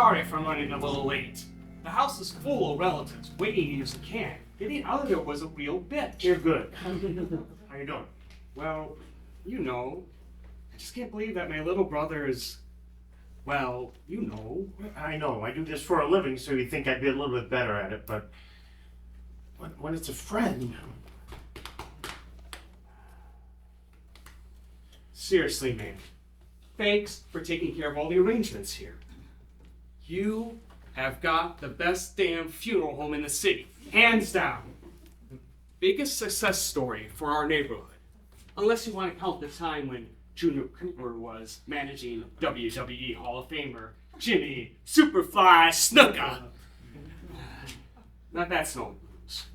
sorry if I'm running a little late. The house is full of relatives, waiting as you can. Getting out of there was a real bitch. You're good. How you doing? Well, you know, I just can't believe that my little brother is, well, you know. I know. I do this for a living, so you'd think I'd be a little bit better at it, but when it's a friend... Seriously, man. Thanks for taking care of all the arrangements here. You have got the best damn funeral home in the city, hands down. The biggest success story for our neighborhood. Unless you want to count the time when Junior Cooper was managing WWE Hall of Famer Jimmy Superfly Snuka. Now that's no news.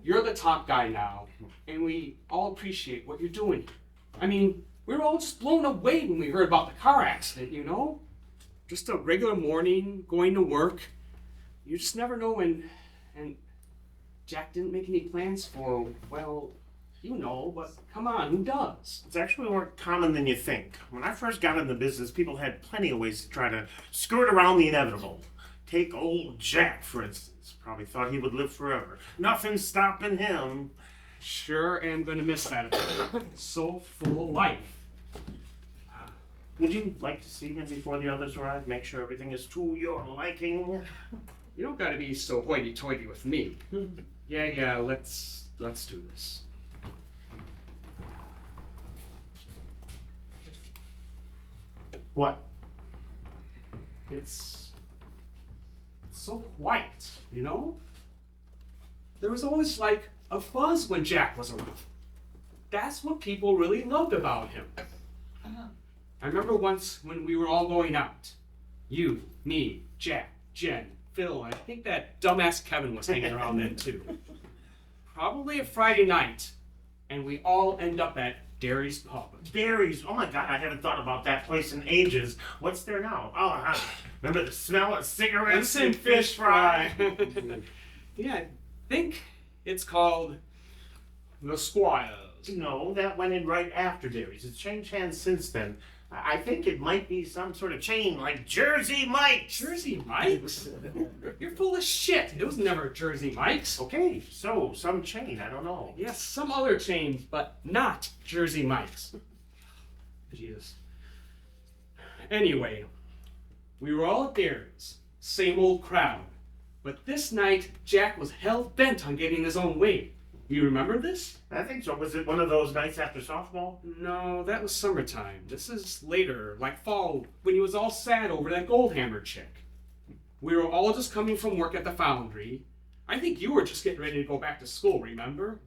You're the top guy now, and we all appreciate what you're doing. I mean, we were all just blown away when we heard about the car accident, you know? Just a regular morning, going to work. You just never know when... And Jack didn't make any plans for, well, you know, but come on, who does? It's actually more common than you think. When I first got in the business, people had plenty of ways to try to skirt around the inevitable. Take old Jack, for instance. Probably thought he would live forever. Nothing's stopping him. Sure am gonna miss that. So full of life. Would you like to see him before the others arrive? Make sure everything is to your liking? You don't gotta be so hoity-toity with me. Yeah, let's do this. What? It's so quiet, you know? There was always like a buzz when Jack was around. That's what people really loved about him. I remember once when we were all going out. You, me, Jack, Jen, Phil, and I think that dumbass Kevin was hanging around then too. Probably a Friday night, and we all end up at Derry's Pub. Derry's? Oh my God, I haven't thought about that place in ages. What's there now? Oh, remember the smell of cigarettes and fish fry? Yeah, I think it's called the Squires. No, that went in right after Derry's. It's changed hands since then. I think it might be some sort of chain like Jersey Mike's. Jersey Mike's? You're full of shit. It was never Jersey Mike's. Okay, so some chain, I don't know. Yes, some other chain, but not Jersey Mike's. Jesus. Anyway, we were all at Darren's. Same old crowd. But this night, Jack was hell-bent on getting his own way. You remember this? I think so. Was it one of those nights after softball? No, that was summertime. This is later, like fall, when he was all sad over that Goldhammer chick. We were all just coming from work at the foundry. I think you were just getting ready to go back to school, remember?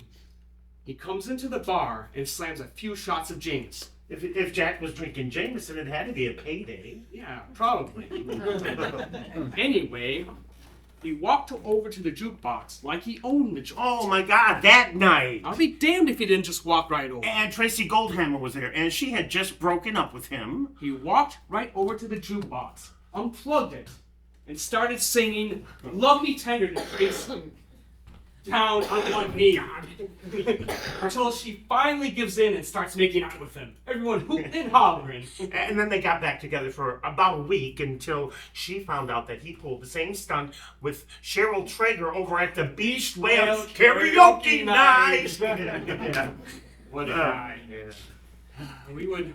He comes into the bar and slams a few shots of Jameson. If Jack was drinking Jameson, it had to be a payday. Yeah, probably. Anyway, he walked over to the jukebox like he owned the joint. Oh my God, that night! I'll be damned if he didn't just walk right over. And Tracy Goldhammer was there, and she had just broken up with him. He walked right over to the jukebox, unplugged it, and started singing Love Me Tender to Tracy. Down on one knee. Until she finally gives in and starts making out with him. Everyone hooting and hollering. And then they got back together for about a week until she found out that he pulled the same stunt with Cheryl Traeger over at the Beast Whale Karaoke Night. Yeah. What a guy. We would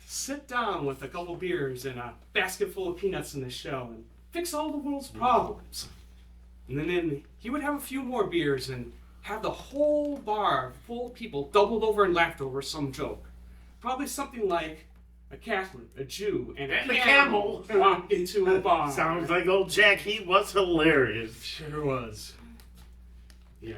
sit down with a couple beers and a basket full of peanuts in the shell and fix all the world's problems. And then he would have a few more beers and have the whole bar full of people doubled over and laughed over some joke. Probably something like a Catholic, a Jew, and a camel walked into a bar. Sounds like old Jack. He was hilarious. Sure was. Yeah.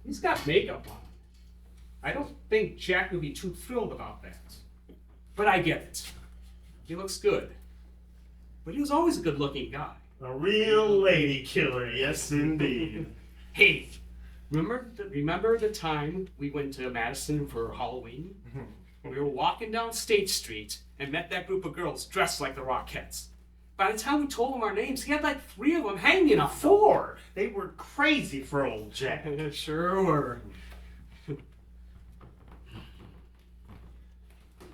He's got makeup on. I don't think Jack would be too thrilled about that. But I get it. He looks good. But he was always a good-looking guy. A real lady killer, yes indeed. Hey, remember the time we went to Madison for Halloween? We were walking down State Street and met that group of girls dressed like the Rockettes. By the time we told him our names, he had like 3 of them hanging up. 4. They were crazy for old Jack. Sure were.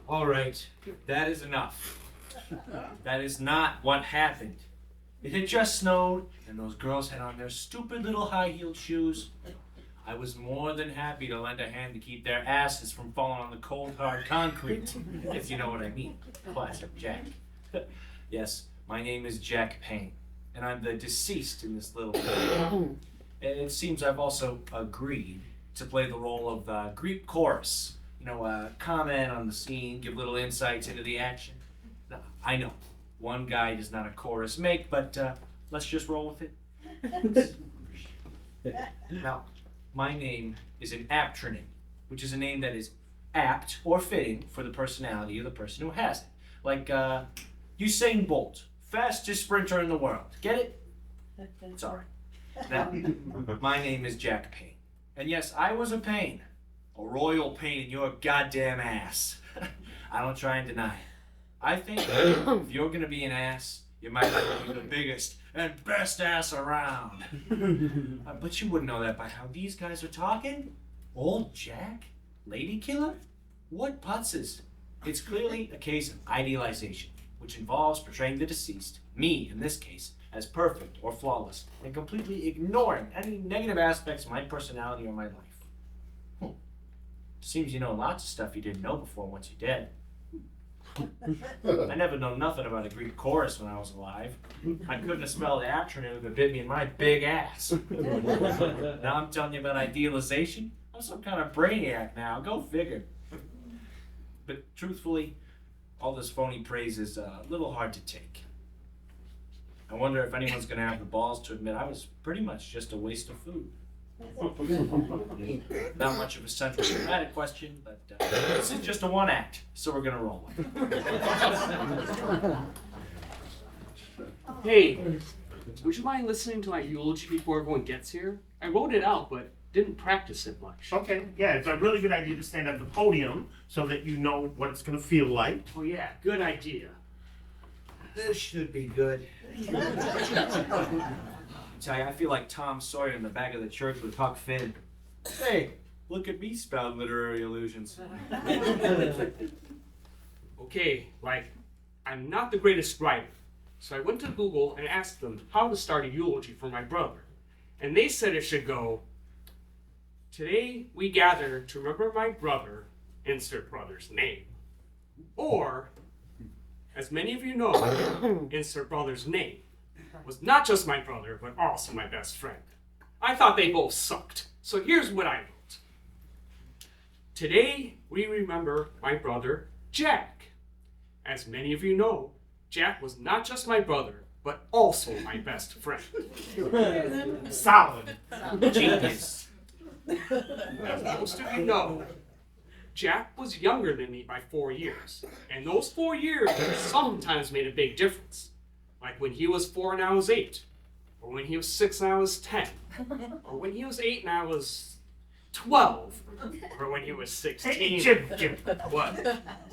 All right, that is enough. That is not what happened. It had just snowed, and those girls had on their stupid little high-heeled shoes. I was more than happy to lend a hand to keep their asses from falling on the cold, hard concrete, if you know what I mean. Classic Jack. Yes, my name is Jack Payne, and I'm the deceased in this little film. And it seems I've also agreed to play the role of the Greek chorus. You know, comment on the scene, give little insights into the action. Now, I know, one guy does not a chorus make, but let's just roll with it. Now, my name is an aptronym, which is a name that is apt or fitting for the personality of the person who has it. Like Usain Bolt, fastest sprinter in the world. Get it? It's all right. Now, my name is Jack Payne. And yes, I was a pain. A royal pain in your goddamn ass. I don't try and deny it. I think if you're gonna be an ass, you might like to be the biggest and best ass around. But you wouldn't know that by how these guys are talking. Old Jack? Lady killer? What putzes? It's clearly a case of idealization, which involves portraying the deceased, me in this case, as perfect or flawless, and completely ignoring any negative aspects of my personality or my life. Seems you know lots of stuff you didn't know before once you're dead. I never know nothing about a Greek chorus when I was alive. I couldn't have spelled acronym if it bit me in my big ass. Now I'm telling you about idealization. I'm some kind of brainiac now. Go figure. But truthfully, all this phony praise is a little hard to take. I wonder if anyone's going to have the balls to admit I was pretty much just a waste of food. Not much of a central thematic question, but this is just a one act, so we're gonna roll with it. Hey, would you mind listening to my eulogy before everyone gets here? I wrote it out, but didn't practice it much. Okay, yeah, it's a really good idea to stand at the podium so that you know what it's going to feel like. Oh yeah, good idea. This should be good. Tell you, I feel like Tom Sawyer in the back of the church with Huck Finn. Hey, look at me spout literary illusions. Okay, like, I'm not the greatest writer, so I went to Google and asked them how to start a eulogy for my brother. And they said it should go, "Today we gather to remember my brother," insert brother's name. Or, as many of you know, insert brother's name, was not just my brother, but also my best friend. I thought they both sucked, so here's what I wrote. Today we remember my brother, Jack. As many of you know, Jack was not just my brother, but also my best friend. Solid. Genius. As most of you know, Jack was younger than me by 4 years, and those 4 years sometimes made a big difference. Like when he was 4 and I was 8, or when he was 6 and I was 10, or when he was 8 and I was 12, or when he was 16. Hey, Jim. What?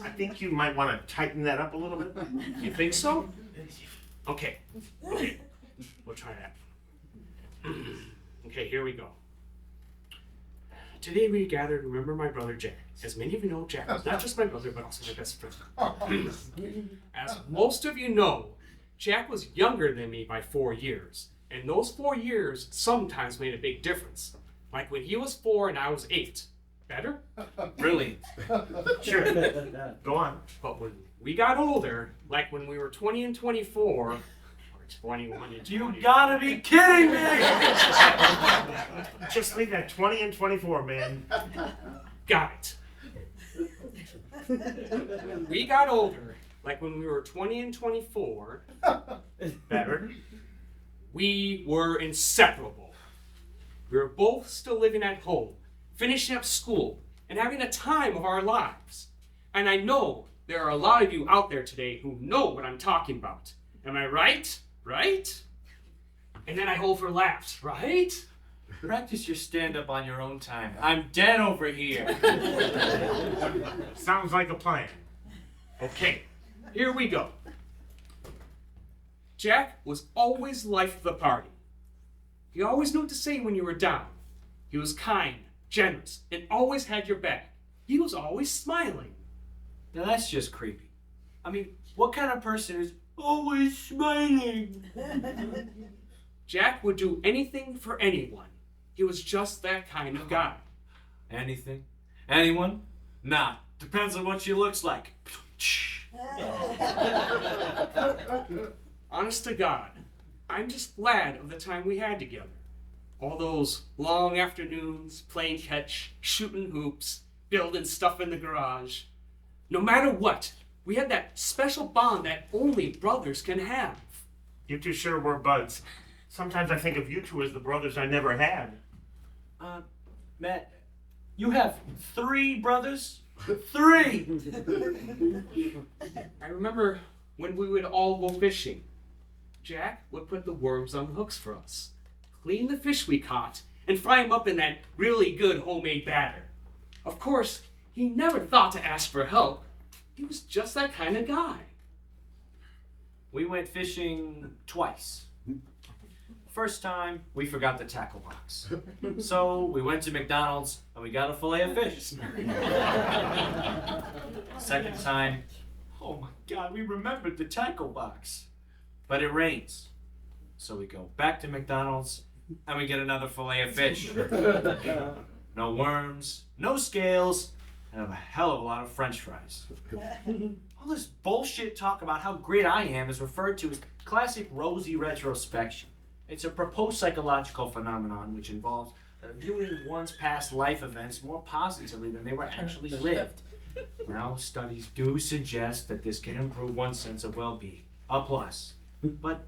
I think you might want to tighten that up a little bit. You think so? Okay, we'll try that. Okay, here we go. Today we gather to remember my brother Jack. As many of you know, Jack was not just my brother, but also my best friend. As most of you know, Jack was younger than me by 4 years, and those 4 years sometimes made a big difference. Like when he was 4 and I was 8. Better? Brilliant. Sure. Go on. But when we got older, like when we were 20 and 24, or 21 and 20. You gotta be kidding me! Just leave that 20 and 24, man. Got it. We got older, like when we were 20 and 24. Better. We were inseparable. We were both still living at home, finishing up school, and having a time of our lives. And I know there are a lot of you out there today who know what I'm talking about. Am I right? Right? And then I hold for laughs, right? Practice your stand-up on your own time. I'm dead over here. Sounds like a plan. Okay, here we go. Jack was always life of the party. He always knew what to say when you were down. He was kind, generous, and always had your back. He was always smiling. Now that's just creepy. I mean, what kind of person is always smiling? Jack would do anything for anyone. He was just that kind of guy. Anything? Anyone? Nah. Depends on what she looks like. Honest to God, I'm just glad of the time we had together. All those long afternoons, playing catch, shooting hoops, building stuff in the garage. No matter what, we had that special bond that only brothers can have. You two sure were buds. Sometimes I think of you two as the brothers I never had. Matt, you have 3 brothers? 3! I remember when we would all go fishing. Jack would put the worms on hooks for us, clean the fish we caught, and fry them up in that really good homemade batter. Of course, he never thought to ask for help. He was just that kind of guy. We went fishing twice. First time, we forgot the tackle box. So we went to McDonald's and we got a fillet of fish. Second time, oh my God, we remembered the tackle box. But it rains. So we go back to McDonald's and we get another fillet of fish. No worms, no scales, and a hell of a lot of French fries. All this bullshit talk about how great I am is referred to as classic rosy retrospection. It's a proposed psychological phenomenon which involves viewing one's past life events more positively than they were actually lived. Now, studies do suggest that this can improve one's sense of well-being, a plus. But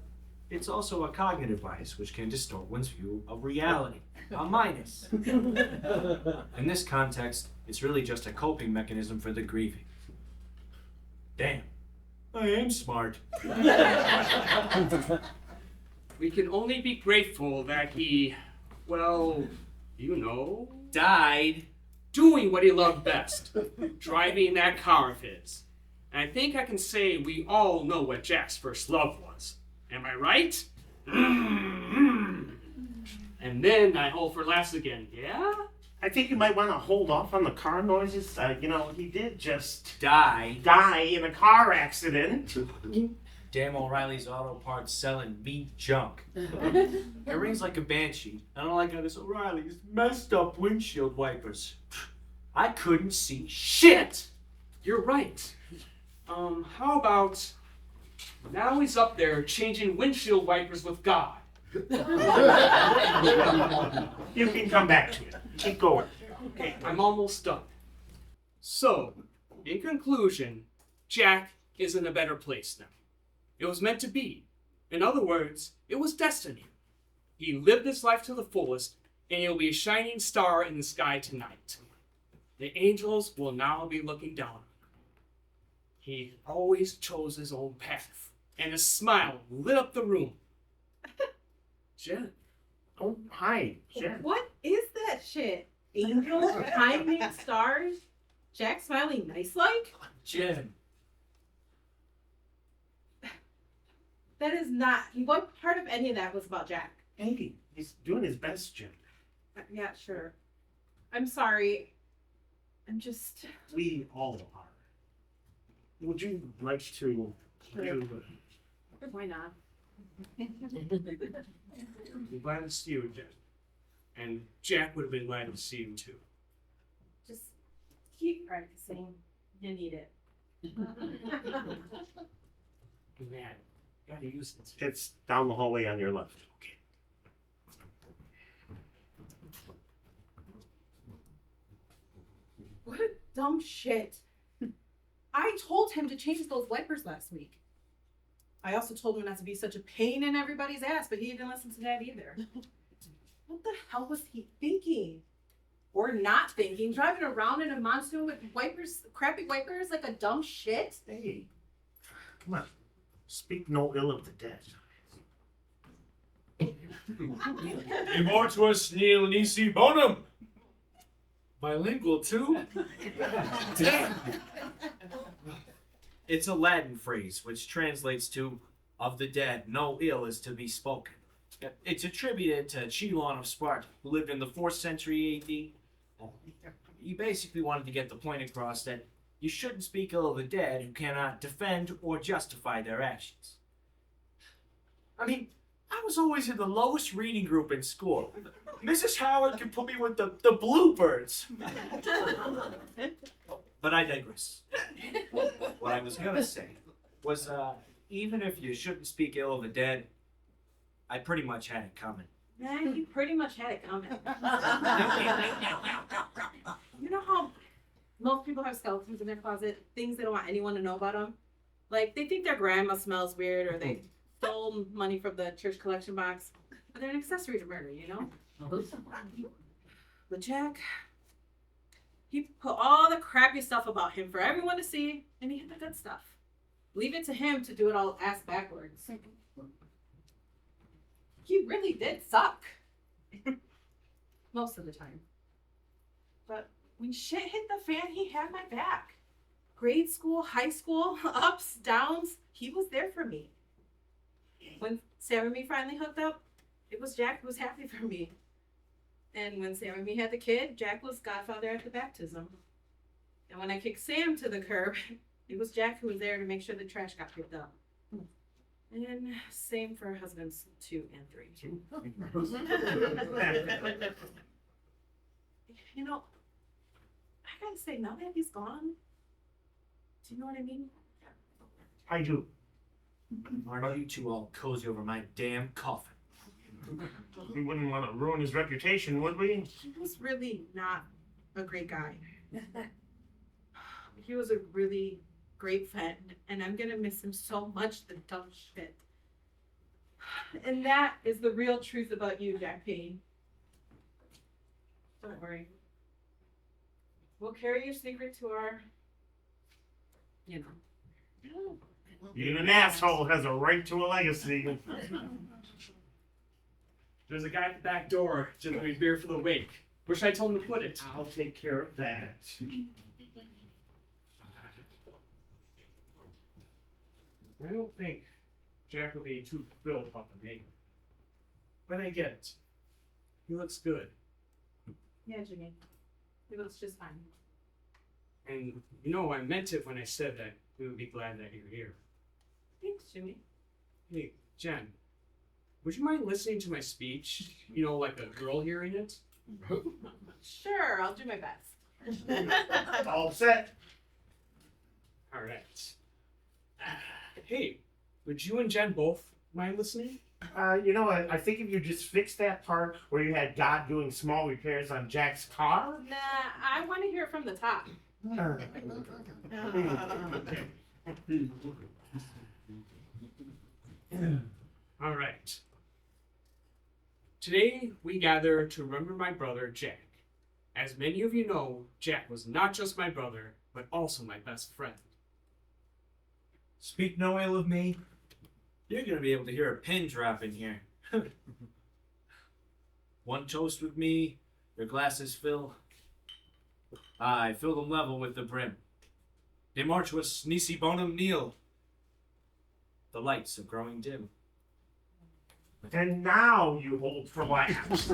it's also a cognitive bias which can distort one's view of reality, a minus. In this context, it's really just a coping mechanism for the grieving. Damn, I am smart. We can only be grateful that he, well, you know, Died. doing what he loved best, driving that car of his. And I think I can say we all know what Jack's first love was. Am I right? And then I hold for laughs again, yeah? I think you might want to hold off on the car noises. He did just Die. die in a car accident. Damn O'Reilly's Auto Parts selling meat junk. It rings like a banshee. I don't like how this O'Reilly's messed up windshield wipers. I couldn't see shit. You're right. How about now he's up there changing windshield wipers with God. You can come back to it. Keep going. Okay, I'm almost done. So, in conclusion, Jack is in a better place now. It was meant to be. In other words, it was destiny. He lived his life to the fullest, and he'll be a shining star in the sky tonight. The angels will now be looking down on him. He always chose his own path, and his smile lit up the room. Jen. Oh, hi, Jen. What is that shit? Angels, timing, stars, Jack smiling nice like? Jen. That is not. What part of any of that was about Jack? Hey, he's doing his best, Jen. Yeah, sure. I'm sorry. I'm just. We all are. Would you like to do... Why not? I'm glad to see you, Jen. And Jack would have been glad to see you too. Just keep practicing. You need it. Man, gotta use this. It's down the hallway on your left. Okay. What a dumb shit. I told him to change those wipers last week. I also told him not to be such a pain in everybody's ass, but he didn't listen to that either. What the hell was he thinking? Or not thinking? Driving around in a monsoon with wipers, crappy wipers, like a dumb shit? Hey, come on. Speak no ill of the dead. Immortuus nil nisi bonum. Bilingual too? Damn. It's a Latin phrase which translates to Of the dead, no ill is to be spoken. It's attributed to Chilon of Sparta, who lived in the 4th century AD. He basically wanted to get the point across that you shouldn't speak ill of the dead who cannot defend or justify their actions. I mean, I was always in the lowest reading group in school. Mrs. Howard could put me with the bluebirds. But I digress. What I was gonna say was, even if you shouldn't speak ill of the dead, I pretty much had it coming. Man, you pretty much had it coming. You know how most people have skeletons in their closet, things they don't want anyone to know about them? Like, they think their grandma smells weird, or they stole money from the church collection box. But they're an accessory to murder, you know? But Jack, he put all the crappy stuff about him for everyone to see, and he had the good stuff. Leave it to him to do it all ass backwards. He really did suck. Most of the time. But when shit hit the fan, he had my back. Grade school, high school, ups, downs, he was there for me. When Sam and me finally hooked up, it was Jack who was happy for me. And when Sam and me had the kid, Jack was godfather at the baptism. And when I kicked Sam to the curb, it was Jack who was there to make sure the trash got picked up. And same for husbands 2 and 3. You know, I gotta say, now that he's gone, do you know what I mean? I do. Why don't you two all cozy over my damn coffin? We wouldn't want to ruin his reputation, would we? He was really not a great guy. He was a really great friend, and I'm gonna miss him so much, the dumb shit. And that is the real truth about you, Jack Payne. Don't worry. We'll carry your secret to our, you know. Being an asshole has a right to a legacy. There's a guy at the back door delivering beer for the wake. Where should I tell him to put it? I'll take care of that. I don't think Jack will be too thrilled about the name. But I get it. He looks good. Yeah, Jimmy. He looks just fine. And you know, I meant it when I said that we would be glad that you're here. Thanks, Jimmy. Hey, Jen, would you mind listening to my speech? You know, like a girl hearing it? Sure, I'll do my best. All set. All right. Hey, would you and Jen both mind listening? You know what? I think if you just fix that part where you had God doing small repairs on Jack's car. Nah, I want to hear it from the top. All right. Today we gather to remember my brother Jack. As many of you know, Jack was not just my brother, but also my best friend. Speak no ill of me. You're gonna be able to hear a pin drop in here. One toast with me, your glasses fill. I fill them level with the brim. De mortuis nisi bonum nil. The lights are growing dim. And now you hold for laughs.